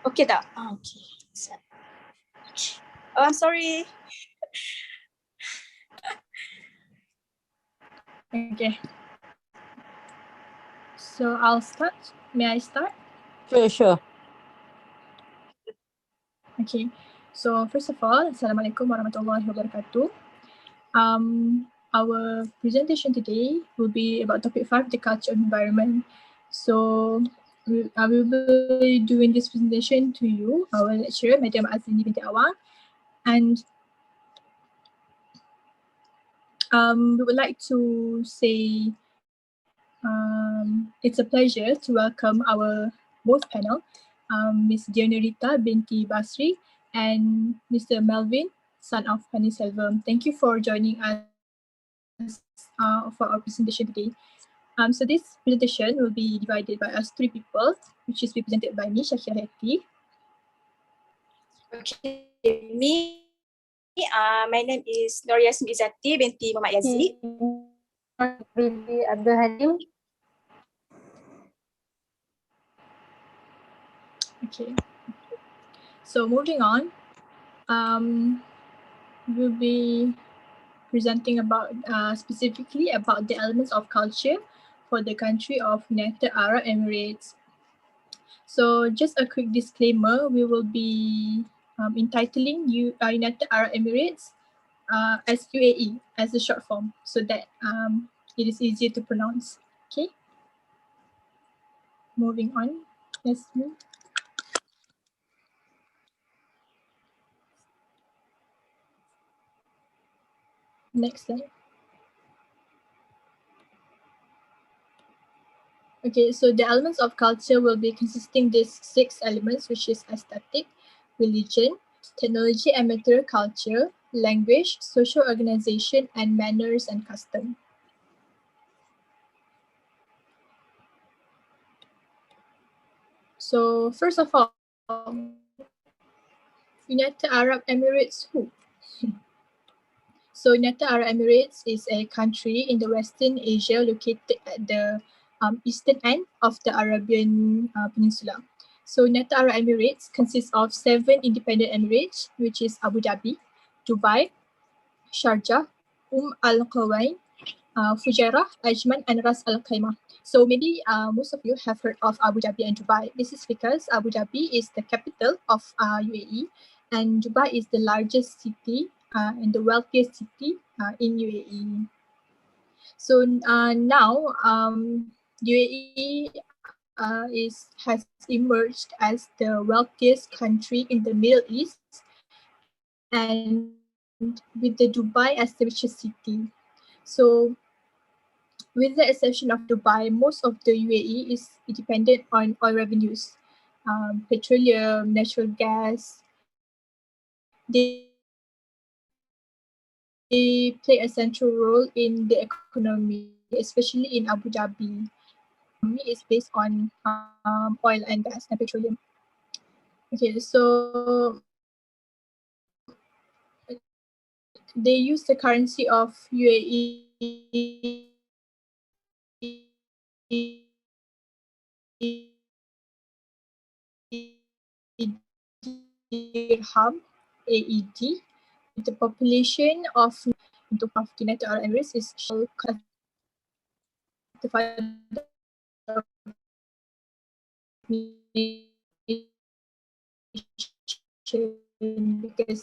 Okay tak? Okay. Oh, I'm sorry. Okay. So I'll start. May I start? Sure. Okay. So first of all, Assalamualaikum warahmatullahi wabarakatuh. Our presentation today will be about topic 5, the culture of environment. So I will be doing this presentation to you, our lecturer, Madam Azlini binti Awang, and we would like to say it's a pleasure to welcome our both panel, Ms. Dianarita binti Basri and Mr. Melvin, son of Pani Selvam. Thank you for joining us for our presentation today. So this presentation will be divided by us 3 people, which is represented by me, Shakira Heti. Okay, my name is Noria Izati binti Muhammad Yazid. Binti Abdul Halim. Okay. So moving on, we'll be presenting about specifically about the elements of culture for the country of United Arab Emirates. So just a quick disclaimer, we will be entitling United Arab Emirates as UAE as a short form so that it is easier to pronounce. Okay. Moving on. Let's move. Next slide. Okay, so the elements of culture will be consisting these 6 elements, which is aesthetic, religion, technology and material culture, language, social organization, and manners and custom. So first of all, United Arab Emirates who? So United Arab Emirates is a country in the Western Asia located at the eastern end of the Arabian Peninsula. So United Arab Emirates consists of 7 independent emirates, which is Abu Dhabi, Dubai, Sharjah, Al Quwain, Fujairah, Ajman, and Ras Al Khaimah. So maybe most of you have heard of Abu Dhabi and Dubai. This is because Abu Dhabi is the capital of UAE, and Dubai is the largest city and the wealthiest city in UAE. So now UAE has emerged as the wealthiest country in the Middle East, and with the Dubai as the richest city. So with the exception of Dubai, most of the UAE is dependent on oil revenues, petroleum, natural gas. They play a central role in the economy, especially in Abu Dhabi. Is based on oil and gas and petroleum. Okay, so they use the currency of UAE dirham AED. The population of the United Arab Emirates is because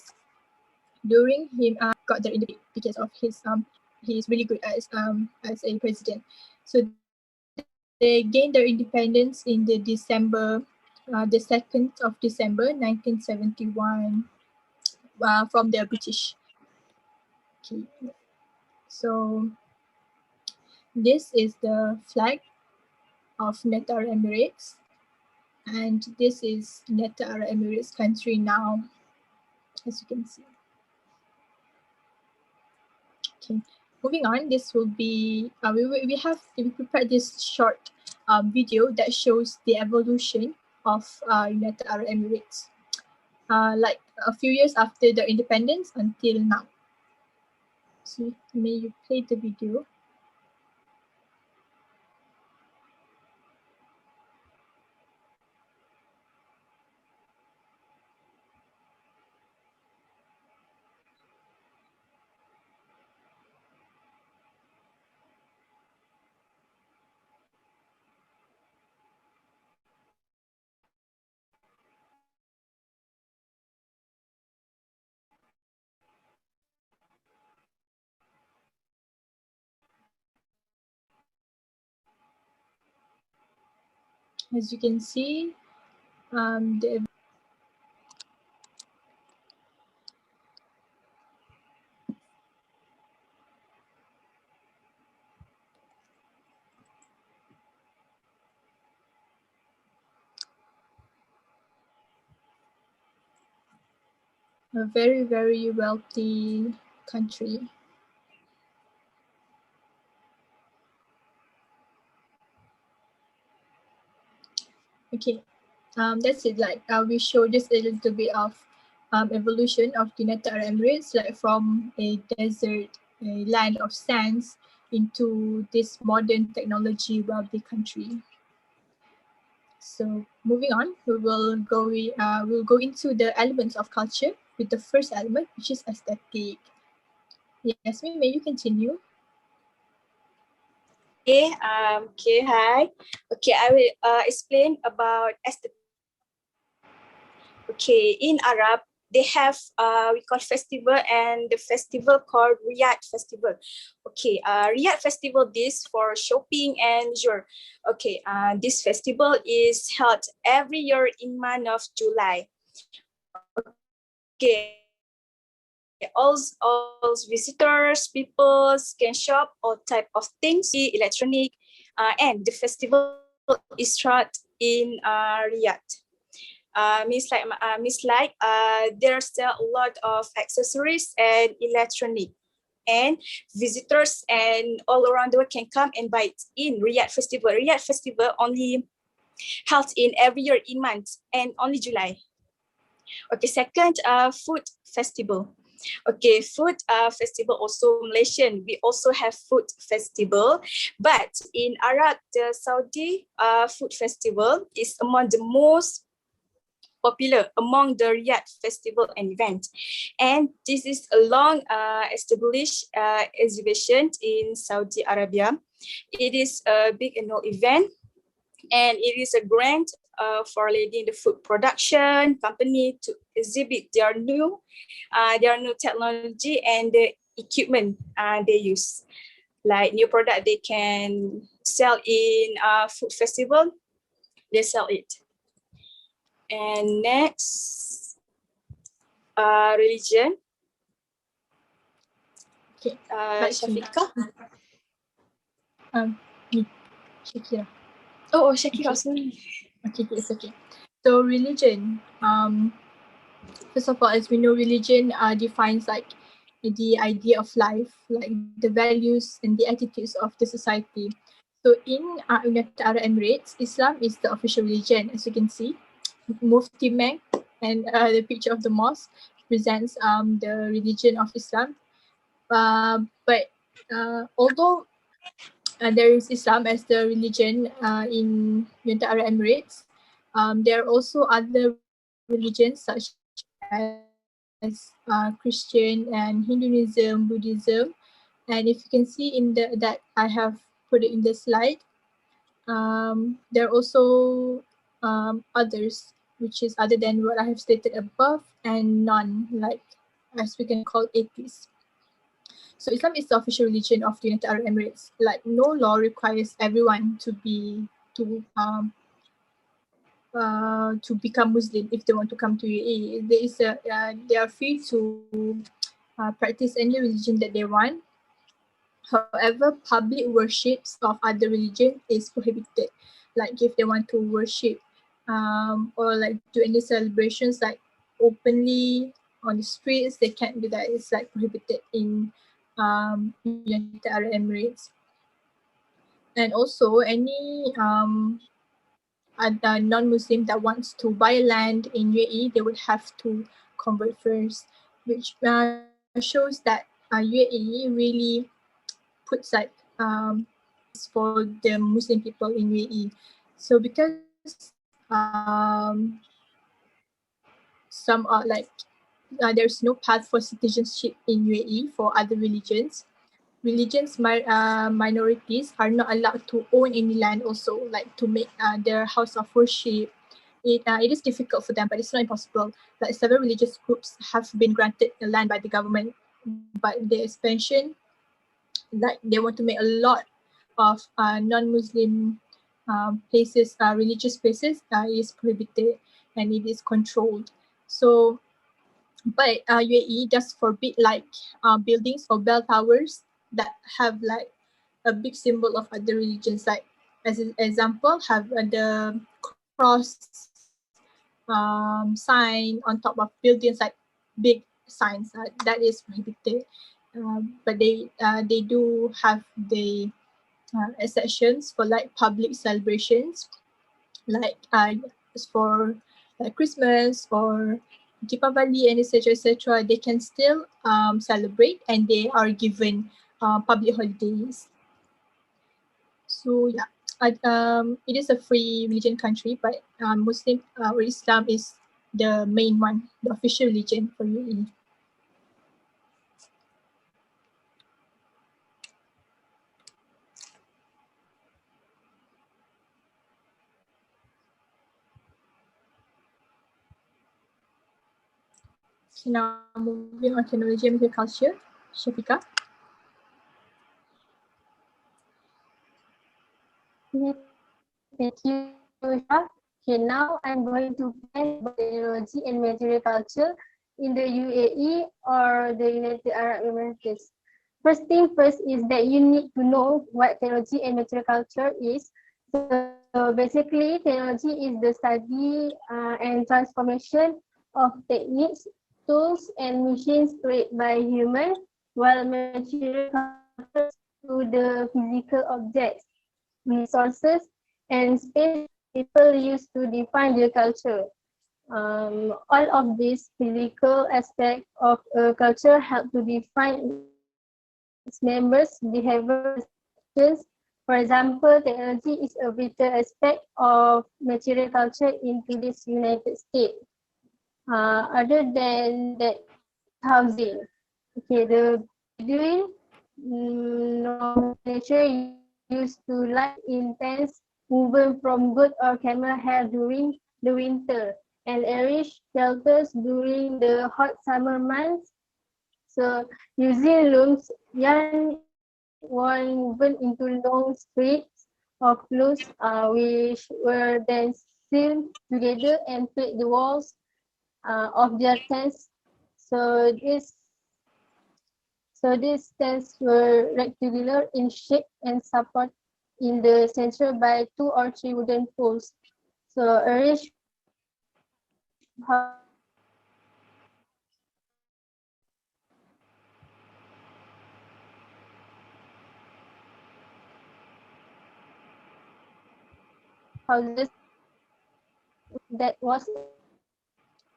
during him got the independence because of his he is really good as a president. So they gained their independence in the 2nd of December 1971 from the British. Okay. So this is the flag of United Arab Emirates, and this is United Arab Emirates country now, as you can see. Okay, moving on, this will be, we prepared this short video that shows the evolution of United Arab Emirates, like a few years after their independence until now. So may you play the video. As you can see, the a very, very wealthy country. Okay, that's it. Like we show just a little bit of evolution of the United Arab Emirates, like from a desert, a land of sands, into this modern technology wealthy country. So moving on, we'll go into the elements of culture with the first element, which is aesthetic. Yasmin, may you continue? Okay, hi. Okay, I will explain about aesthetic. Okay, in Arab, they have we call festival, and the festival called Riyadh Festival. Okay, Riyadh Festival, this for shopping and leisure. Okay, this festival is held every year in month of July. Okay, all visitors, people can shop all type of things, electronic, and the festival is held in Riyadh. There's a lot of accessories and electronic, and visitors and all around the world can come and buy it in Riyadh Festival. Riyadh Festival only held in every year in months and only July. Okay, second, food festival. Okay, food festival also Malaysian. We also have food festival, but in Arab, the Saudi food festival is among the most popular among the Riyadh festival and event. And this is a long established exhibition in Saudi Arabia. It is a big annual event, and it is a grant for leading the food production company to exhibit their new technology and the equipment they use. Like new product they can sell in food festival, they sell it. And next, religion. Okay, back to me. Shafiqah. Me, Shakira. Oh, Shakira, Okay. sorry. Okay, it's okay. So religion, first of all, as we know, religion defines like the idea of life, like the values and the attitudes of the society. So in United Arab Emirates, Islam is the official religion, as you can see. Mufti Meng and the picture of the mosque presents the religion of Islam. But although there is Islam as the religion in United Arab Emirates, there are also other religions such as Christian and Hinduism, Buddhism. And if you can see in that I have put it in the slide, there are also others, which is other than what I have stated above, and none, like as we can call atheists. So Islam is the official religion of the United Arab Emirates. Like no law requires everyone to become Muslim if they want to come to UAE. They are free to practice any religion that they want. However, public worships of other religion is prohibited. Like if they want to worship or like do any celebrations like openly on the streets, they can't do that. It's like prohibited in United Arab Emirates. And also any non-Muslim that wants to buy land in UAE, they would have to convert first, which shows that UAE really puts like for the Muslim people in UAE. So because some are like there's no path for citizenship in UAE for other religions. Minorities are not allowed to own any land also, like to make their house of worship. It is difficult for them, but it's not impossible. Like several religious groups have been granted the land by the government, but the expansion, like they want to make a lot of non-Muslim places, religious places, is prohibited and it is controlled. So, but UAE does forbid like buildings or bell towers that have like a big symbol of other religions. Like as an example, have the cross sign on top of buildings, like big signs that is prohibited. But they do have the exceptions for like public celebrations, like for Christmas or Deepavali and etc. They can still celebrate and they are given public holidays. So yeah, it is a free religion country, but Muslim or Islam is the main one, the official religion for UAE. So now moving on to technology and agriculture, Shafiqah. Thank you, Shah. Okay, now I'm going to present about technology and material culture in the UAE or the United Arab Emirates. First thing first is that you need to know what technology and material culture is. So basically, technology is the study and transformation of techniques, tools, and machines created by humans, while material culture to the physical objects, resources, and space people use to define their culture. All of these physical aspects of a culture help to define its members' behavior. For example, technology is a vital aspect of material culture in today's United States. Other than that, housing. Okay, the Bedouin nature used to live intense movement from goat or camel hair during the winter and Irish shelters during the hot summer months. So using looms, yarn woven into long strips of clothes, which were then sewn together and plate the walls of their tents. So these tents were rectangular in shape and support in the center by 2 or 3 wooden poles. So Irish houses that was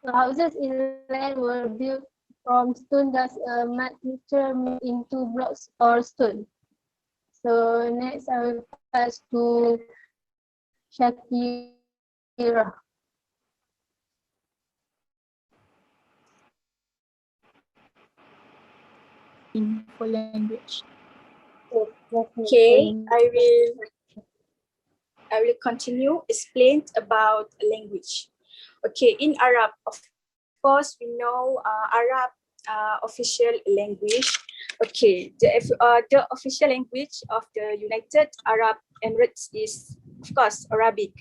houses inland were built from stone, thus a mud mixture made into blocks or stone. So next I will pass to Shakira. For language. Okay, I will continue explain about language. Okay, in Arab, of course, we know Arab official language. Okay, the official language of the United Arab Emirates is, of course, Arabic.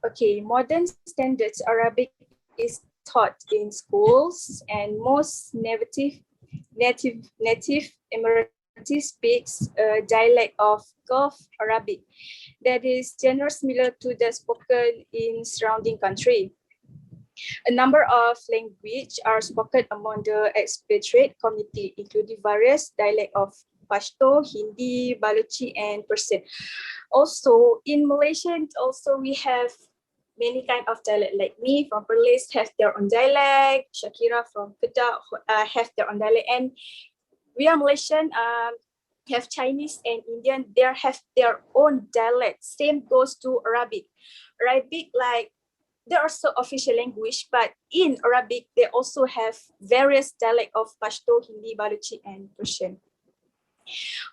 Okay, modern standards Arabic is taught in schools, and most native Emirati speaks a dialect of Gulf Arabic that is generally similar to the spoken in surrounding country. A number of languages are spoken among the expatriate community, including various dialects of Pashto, Hindi, Balochi, and Persian. Also, in Malaysia, also we have many kind of dialect. Like me from Perlis have their own dialect. Shakira from Kedah have their own dialect, and we are Malaysian. Have Chinese and Indian. They have their own dialect. Same goes to Arabic. Arabic, like, they are also official language, but in Arabic, they also have various dialect of Pashto, Hindi, Balochi, and Persian.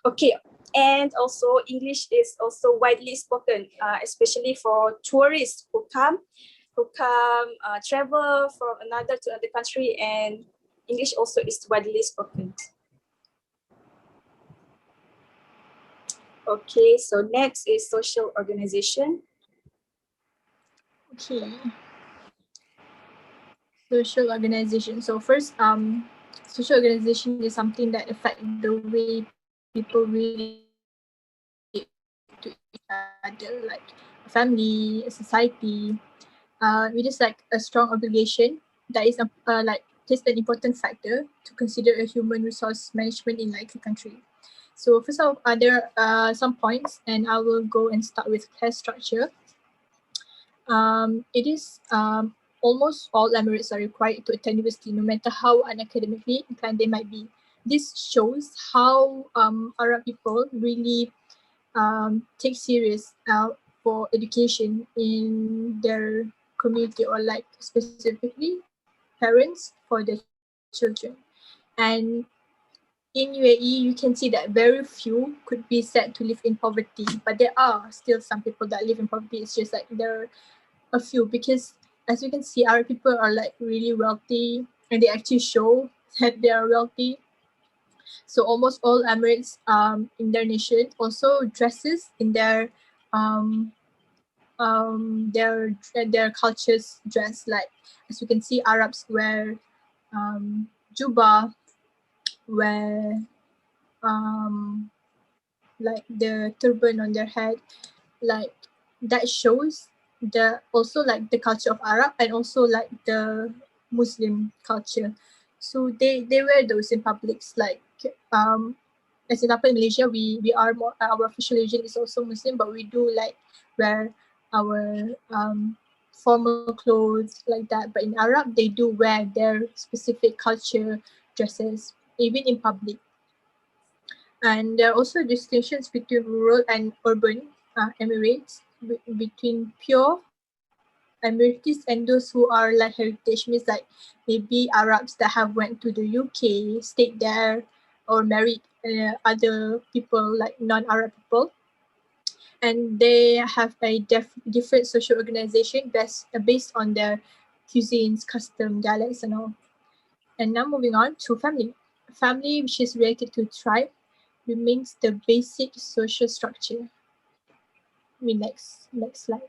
Okay, and also English is also widely spoken, especially for tourists who come travel from another to another country, and English also is widely spoken. Okay, so next is social organization. Okay. Social organization. So first, social organization is something that affect the way people relate to each other, like a family, a society. It is like a strong obligation that is like just an important factor to consider a human resource management in like a country. So first of all, there are some points, and I will go and start with class structure. It is almost all Emirates are required to attend university, no matter how unacademically inclined they might be. This shows how Arab people really take serious for education in their community, or like specifically parents for their children. And in UAE, you can see that very few could be said to live in poverty, but there are still some people that live in poverty. It's just like there a few, because as you can see, Arab people are like really wealthy, and they actually show that they are wealthy. So almost all Emirates in their nation also dresses in um, their cultures dress, like as you can see, Arabs wear juba, wear um, like the turban on their head, like that shows the also like the culture of Arab, and also like the Muslim culture. So they wear those in publics, like um as example in Malaysia, we are more, our official religion is also Muslim, but we do like wear our formal clothes like that. But in Arab, they do wear their specific culture dresses even in public. And there are also distinctions between rural and urban Emirates, between pure Emiratis and those who are like heritage, means like maybe Arabs that have went to the UK, stayed there, or married other people like non-Arab people, and they have a different social organization based on their cuisines, custom, dialects, and all. And now moving on to family. Family, which is related to tribe, remains the basic social structure. Next slide.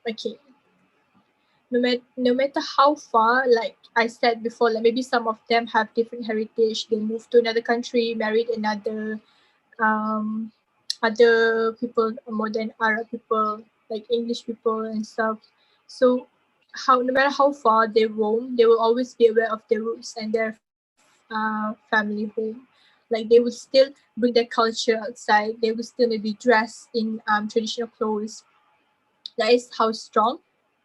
Okay. No matter how far, like I said before, like maybe some of them have different heritage. They moved to another country, married another um, other people more than Arab people, like English people and stuff. So how no matter how far they roam, they will always be aware of their roots and their family home. Like they would still bring their culture outside. They would still maybe dress in traditional clothes. That is how strong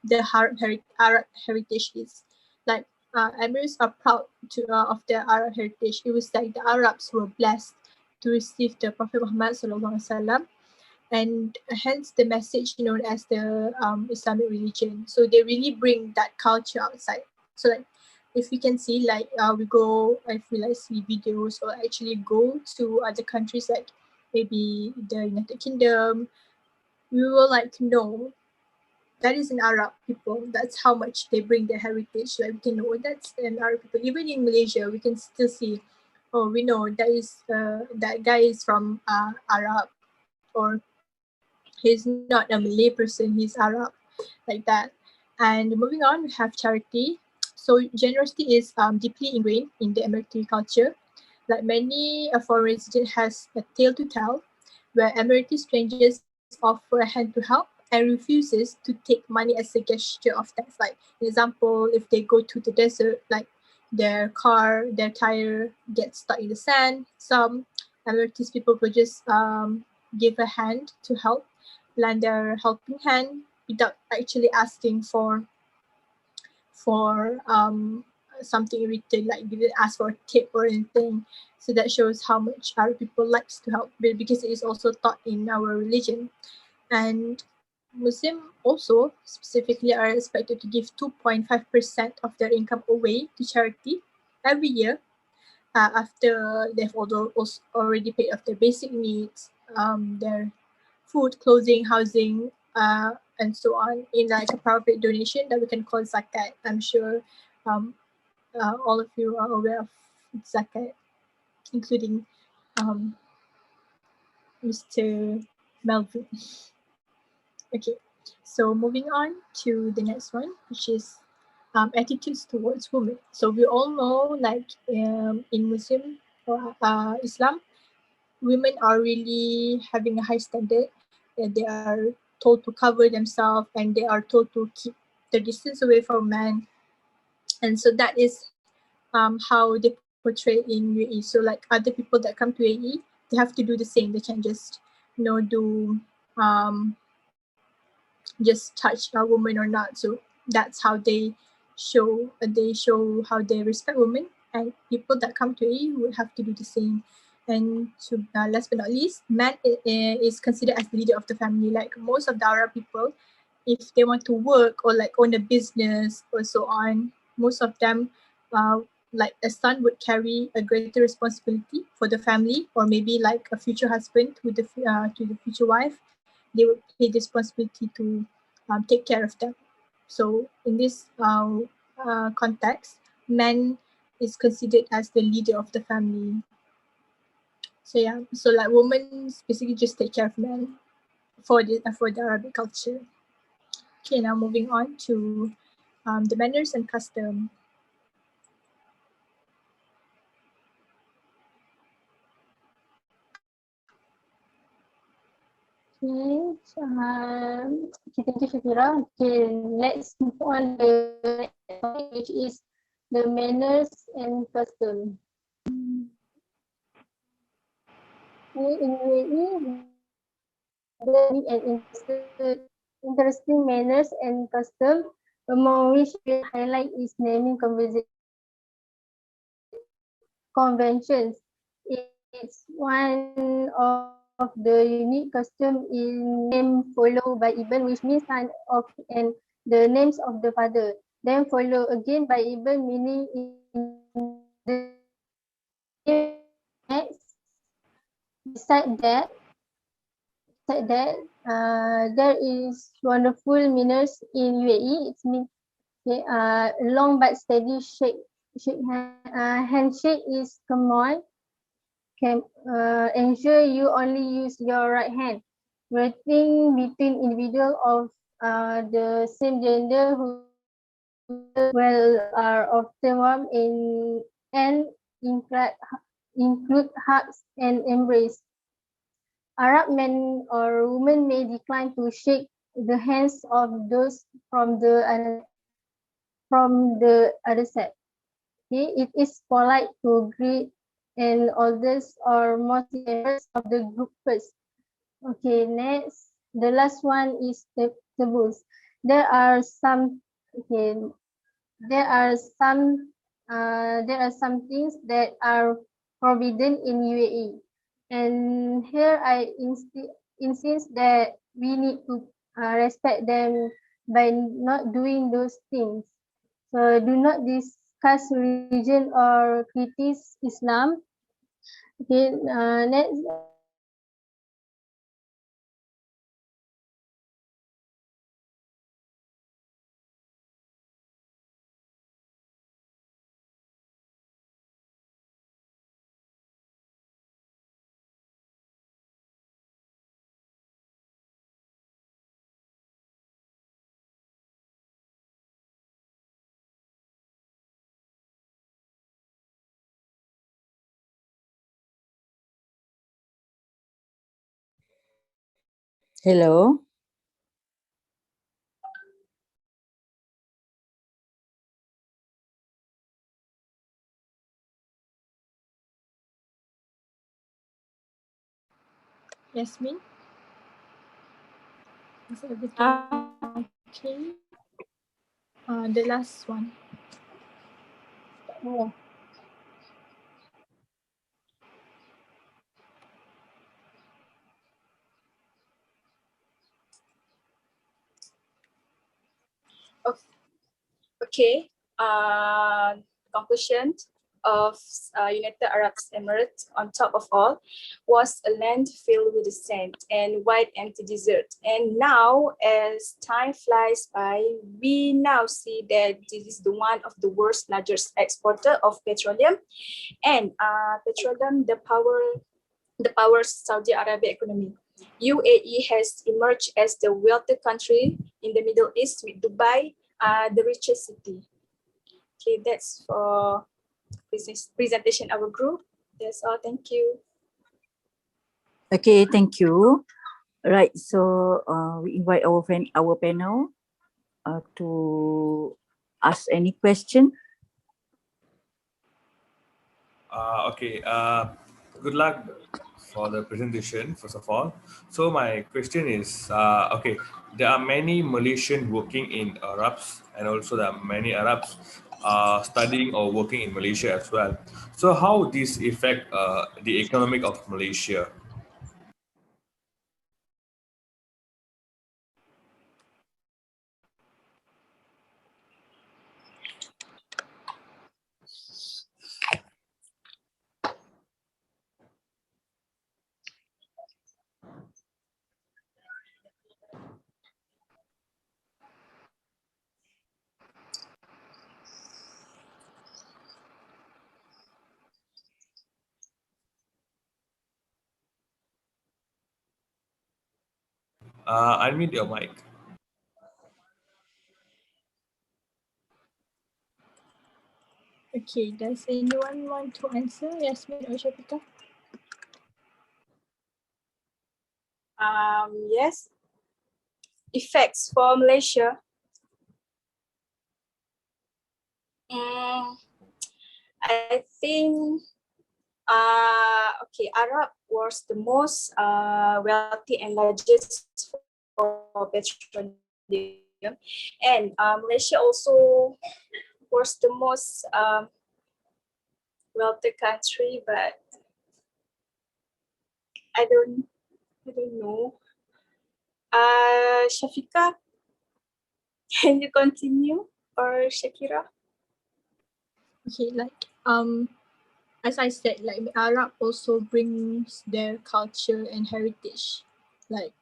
the Arab heritage is. Like Emirates are proud of their Arab heritage. It was like the Arabs were blessed to receive the Prophet Muhammad sallallahu alaihi wasallam, and hence the message known as the Islamic religion. So they really bring that culture outside. So like if we can see, like we go, if we like see videos or actually go to other countries like maybe the United Kingdom, we will like know that is an Arab people. That's how much they bring their heritage. Like we can know that's an Arab people. Even in Malaysia, we can still see, oh, we know that guy is from Arab, or he's not a Malay person, he's Arab, like that. And moving on, we have charity. So generosity is deeply ingrained in the Emirati culture. Like many foreign resident has a tale to tell, where Emirati strangers offer a hand to help and refuses to take money as a gesture of thanks. Like, an example, if they go to the desert, like their tire gets stuck in the sand, some Emiratis people will just give a hand to help, lend their helping hand without actually asking for something in return, like didn't ask for a tip or anything. So that shows how much Arab people likes to help, because it is also taught in our religion. And Muslim also specifically are expected to give 2.5% of their income away to charity every year, after they've also already paid off their basic needs, their food, clothing, housing, and so on, in like a private donation that we can call zakat. I'm sure um, all of you are aware of zakat, including Mr. Melvin. Okay, so moving on to the next one, which is attitudes towards women. So we all know, like in Muslim or Islam, women are really having a high standard. They are told to cover themselves and they are told to keep the distance away from men. And so that is how they portray in UAE. So like other people that come to UAE, they have to do the same. They can't just, do just touch a woman or not. So that's how they show how they respect women, and people that come to UAE would have to do the same. And to last but not least, man is considered as the leader of the family. Like most of the Arab people, if they want to work or like own a business or so on, most of them, like a son would carry a greater responsibility for the family, or maybe like a future husband to the future wife, they would pay the responsibility to take care of them. So in this context, man is considered as the leader of the family. So yeah, so like women basically just take care of men for the Arabic culture. Okay, now moving on to the manners and custom. Okay, thank you, Shakira. Okay, let's move on to the next topic, which is the manners and custom. In UAE, there are many and interesting manners and custom, among which we highlight is naming conventions. It's one of the unique custom in name followed by Ibn, which means son of, and the names of the father. Then follow again by Ibn, meaning in the next. Beside that, there is wonderful manners in UAE. It means long but steady handshake is common. Can ensure you only use your right hand. Greeting between individuals of the same gender who are often warm and include hugs and embrace. Arab men or women may decline to shake the hands of those from the other side. Okay, it is polite to greet and oldest or most members of the group first. Okay, next, the last one is the taboos. There are some. Okay, there are some. There are some things that are forbidden in UAE, and here I insist that we need to respect them by not doing those things. So do not discuss religion or criticize Islam. Okay, next. Hello. Yasmin, is everything okay? The last one. Yeah. Okay. Conclusion. of United Arab Emirates, on top of all, was a land filled with sand and wide empty desert. And now, as time flies by, we now see that this is the one of the world's largest exporter of petroleum. And petroleum, the powers Saudi Arabia economy. UAE has emerged as the wealthy country in the Middle East, with Dubai the richest city. Okay, that's for presentation of our group. That's all. Thank you. Okay, thank you. Right, so we invite our friend, our panel to ask any question. Okay, good luck for the presentation, first of all. So my question is, okay, there are many Malaysian working in Arabs, and also there are many Arabs studying or working in Malaysia as well. So how this affect the economic of Malaysia? Unmute your mic. Okay, does anyone want to answer, Yasmin or Shafika? Yes. Effects for Malaysia. I think okay, Arab was the most wealthy and largest for petroleum, and Malaysia also was the most wealthy country, but I don't know. Shafika, can you continue, or Shakira? Okay, like as I said, like Arab also brings their culture and heritage, like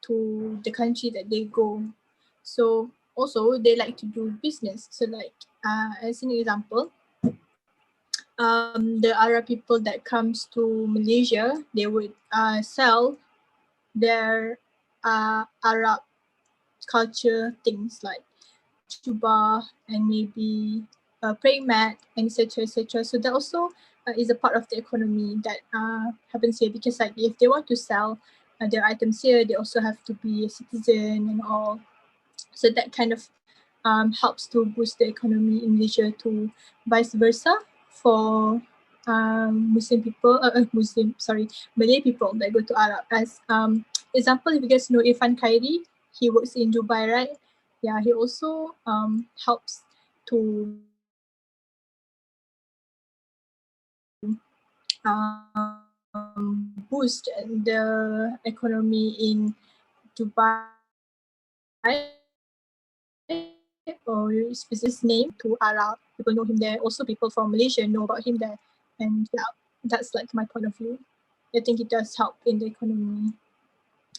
to the country that they go. So also they like to do business. So like as an example, the Arab people that comes to Malaysia, they would sell their Arab culture things like chuba and maybe praying mat and etc. So that also is a part of the economy that happens here, because like if they want to sell their items here, they also have to be a citizen and all. So that kind of helps to boost the economy in Malaysia, to vice versa for Malay people that go to Arab. As example, if you guys know Irfan Khairi, he works in Dubai, right? Yeah, he also helps to boost the economy in Dubai, or specific name to Arab. People know him there. Also, people from Malaysia know about him there. And yeah, that's like my point of view. I think it does help in the economy.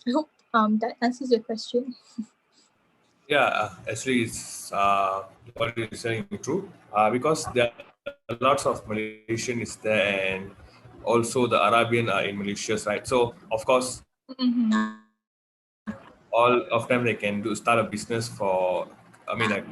I hope that answers your question. Yeah, actually, it's what you're saying true. Because there are lots of Malaysian is there, and also the Arabian are in Malaysia, right? So of course, all of them they can start a business for. I mean, like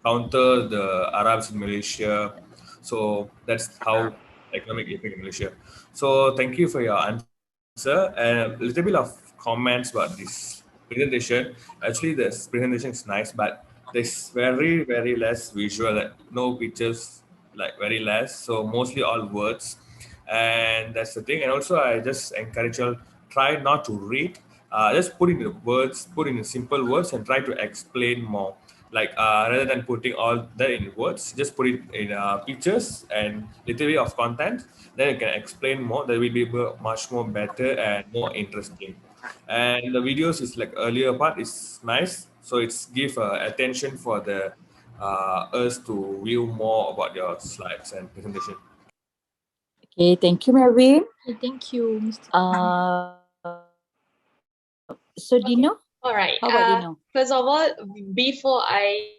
counter the Arabs in Malaysia. So that's how economic effect in Malaysia. So thank you for your answer, and a little bit of comments about this presentation. Actually, this presentation is nice, but there's very less visual, like no pictures, like very less. So mostly all words, and that's the thing. And also, I just encourage you all, try not to read. Just put in the words, put in the simple words, and try to explain more. Like rather than putting all that in words, just put it in pictures and little bit of content. Then you can explain more. That will be much more better and more interesting. And the videos is like earlier part is nice, so it's give attention for the us to view more about your slides and presentation. Okay, thank you, Melvin. Okay, thank you, Mr. So Dino, All right. how about Dino? First of all, before I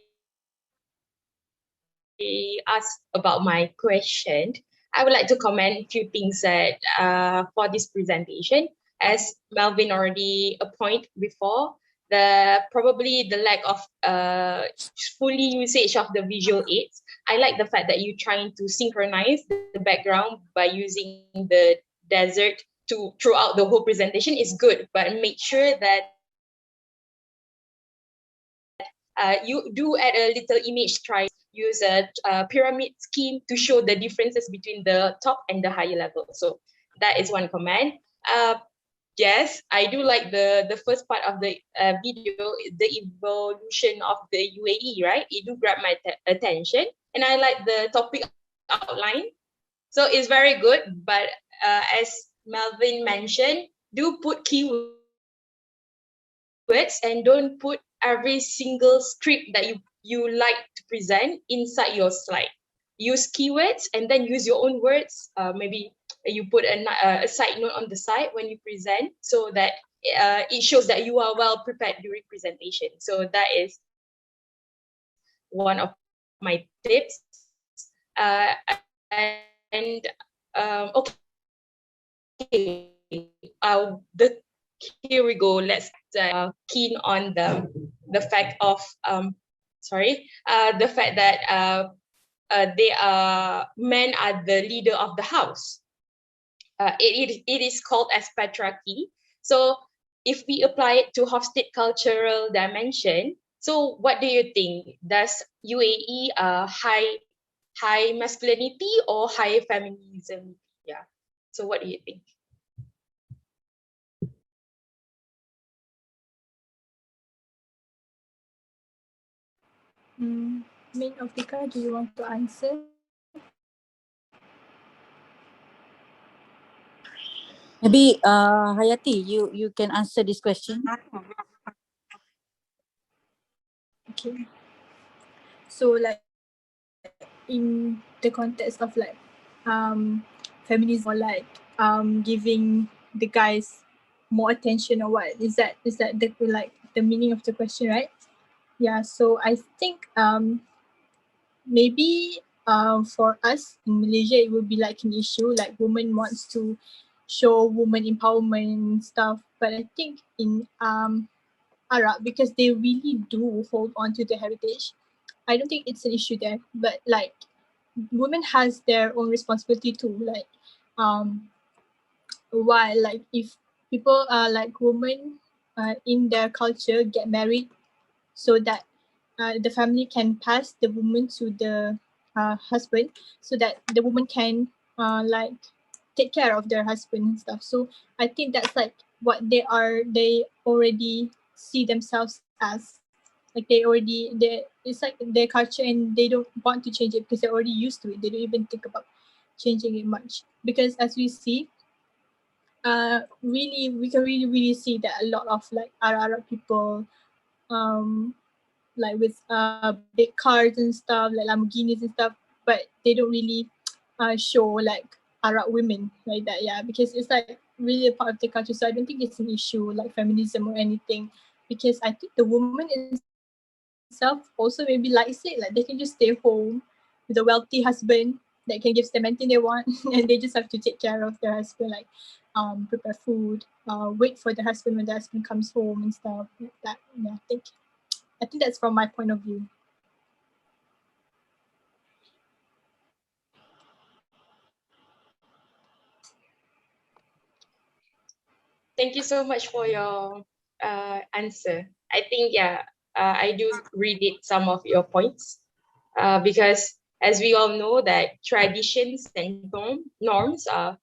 ask about my question, I would like to comment a few things that for this presentation. As Melvin already appointed before, probably the lack of fully usage of the visual aids. I like the fact that you're trying to synchronize the background by using the desert throughout the whole presentation is good, but make sure that you do add a little image, try use a pyramid scheme to show the differences between the top and the higher level. So that is one comment. Yes, I do like the first part of the video, the evolution of the UAE, right? It do grab my attention, and I like the topic outline. So it's very good, but as Melvin mentioned, do put keywords and don't put every single script that you like to present inside your slide. Use keywords and then use your own words. Maybe you put a side note on the side when you present so that it shows that you are well prepared during presentation. So that is one of my tips. And okay, here we go. Let's keen on the fact of the fact that men are the leader of the house. It is called as patriarchy. So if we apply it to Hofstede cultural dimension, so what do you think? Does UAE high masculinity or high feminism? Yeah. So what do you think? Min Afrika, do you want to answer? Maybe Hayati, you can answer this question. Okay. So like in the context of like feminism or like giving the guys more attention or what is that the like the meaning of the question, right? Yeah, so I think maybe for us in Malaysia it would be like an issue like women wants to show woman empowerment and stuff, but I think in Arab, because they really do hold on to their heritage, I don't think it's an issue there. But like women has their own responsibility too, like while like if people are like women in their culture get married so that the family can pass the woman to the husband so that the woman can like take care of their husband and stuff. So I think that's like what they already see themselves as. Like it's like their culture and they don't want to change it because they're already used to it. They don't even think about changing it much. Because as we see, really we can really see that a lot of like Arab people like with big cars and stuff like Lamborghinis and stuff, but they don't really show like Arab women like that. Yeah, because it's like really a part of the culture. So I don't think it's an issue like feminism or anything, because I think the woman itself also maybe likes it. Like they can just stay home with a wealthy husband that can give them anything they want, and they just have to take care of their husband, like prepare food, wait for the husband when the husband comes home and stuff like that. Yeah, I think that's from my point of view. Thank you so much for your answer. I think, I do read it some of your points because as we all know that traditions and norms are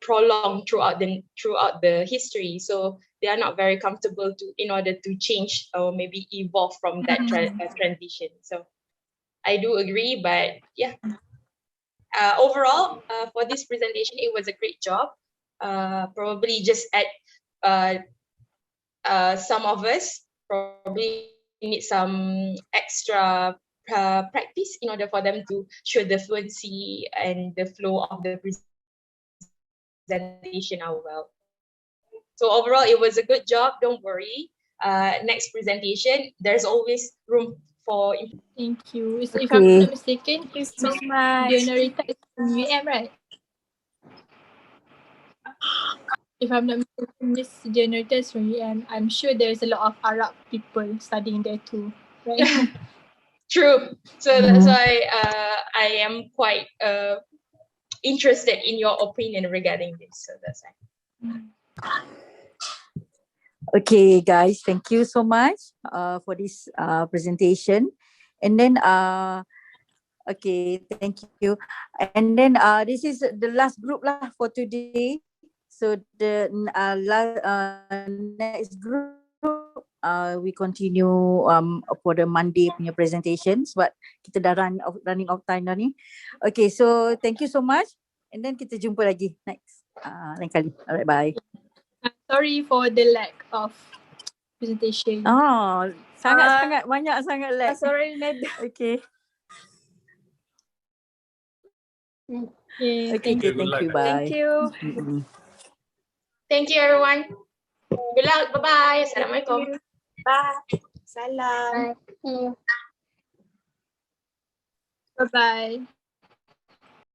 prolonged throughout the history. So they are not very comfortable in order to change or maybe evolve from that transition. So I do agree, but yeah. Overall, for this presentation, it was a great job. Probably just add some of us probably need some extra practice in order for them to show the fluency and the flow of the presentation out well. So overall, it was a good job. Don't worry. Next presentation, there's always room for Thank you. So if Okay. I'm not mistaken, Thank you so Miss much. Leonorita is from UM, right? If I'm not mistaken, Miss Leonorita is from UM. I'm sure there's a lot of Arab people studying there too, right? True. So that's why I am quite interested in your opinion regarding this. So that's why. Okay, guys, thank you so much for this presentation. And then, okay, thank you. And then this is the last group lah for today. So the next group, we continue for the Monday punya presentation sebab kita dah running out time dah ni. Okay, so thank you so much. And then kita jumpa lagi next lain kali. Alright, bye. Sorry for the lack of presentation. Oh, sangat banyak sangat lag. Sorry, Ned. Okay. Okay, Okay, thank you. Good luck. thank you. Bye. Thank you. Mm-mm. Thank you, everyone. Good luck. Bye-bye. Assalamualaikum. Bye. Salam. Thank you. Bye-bye.